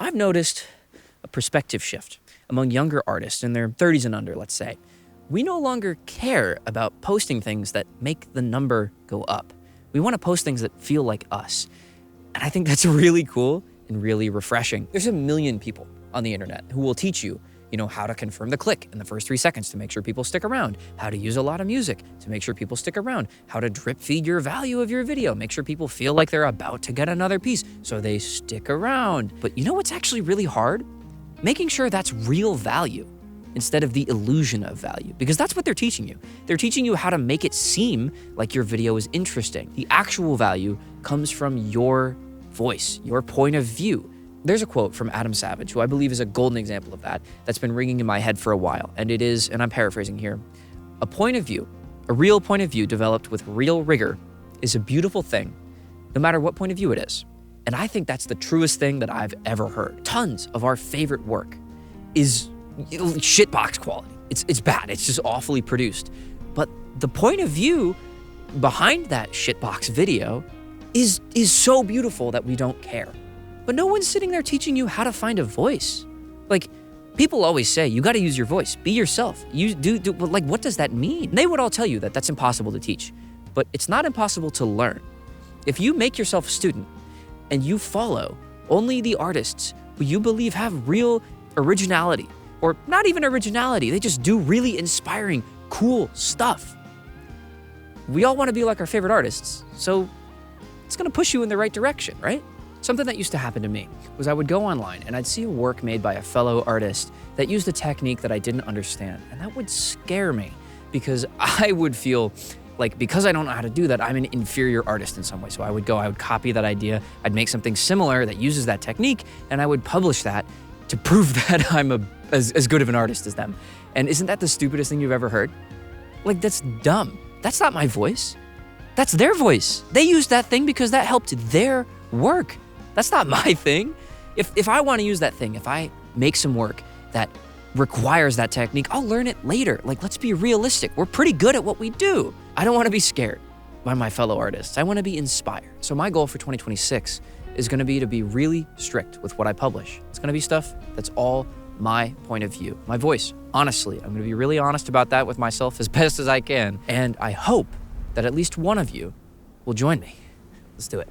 I've noticed a perspective shift among younger artists in their 30s and under, let's say. We no longer care about posting things that make the number go up. We want to post things that feel like us. And I think that's really cool and really refreshing. There's a million people on the internet who will teach you, how to confirm the click in the first 3 seconds to make sure people stick around, how to use a lot of music to make sure people stick around, how to drip feed your value of your video, make sure people feel like they're about to get another piece so they stick around. But you know what's actually really hard? Making sure that's real value instead of the illusion of value, because that's what they're teaching you. They're teaching you how to make it seem like your video is interesting. The actual value comes from your voice, your point of view. There's a quote from Adam Savage, who I believe is a golden example of that's been ringing in my head for a while. And it is, and I'm paraphrasing here, a point of view, a real point of view developed with real rigor is a beautiful thing, no matter what point of view it is. And I think that's the truest thing that I've ever heard. Tons of our favorite work is shitbox quality. It's bad. It's just awfully produced. But the point of view behind that shitbox video is so beautiful that we don't care. But no one's sitting there teaching you how to find a voice. Like, people always say, you got to use your voice. Be yourself. You do, like, what does that mean? They would all tell you that that's impossible to teach. But it's not impossible to learn. If you make yourself a student and you follow only the artists who you believe have real originality, or not even originality, they just do really inspiring, cool stuff. We all want to be like our favorite artists, so it's going to push you in the right direction, right? Something that used to happen to me was I would go online and I'd see a work made by a fellow artist that used a technique that I didn't understand, and that would scare me because I would feel like, because I don't know how to do that, I'm an inferior artist in some way. So I would copy that idea, I'd make something similar that uses that technique, and I would publish that to prove that I'm as good of an artist as them. And isn't that the stupidest thing you've ever heard? Like, that's dumb. That's not my voice. That's their voice. They used that thing because that helped their work. That's not my thing. If I want to use that thing, if I make some work that requires that technique, I'll learn it later. Like, let's be realistic. We're pretty good at what we do. I don't want to be scared by my fellow artists. I want to be inspired. So my goal for 2026 is going to be really strict with what I publish. It's going to be stuff that's all my point of view, my voice. Honestly, I'm going to be really honest about that with myself as best as I can. And I hope that at least one of you will join me. Let's do it.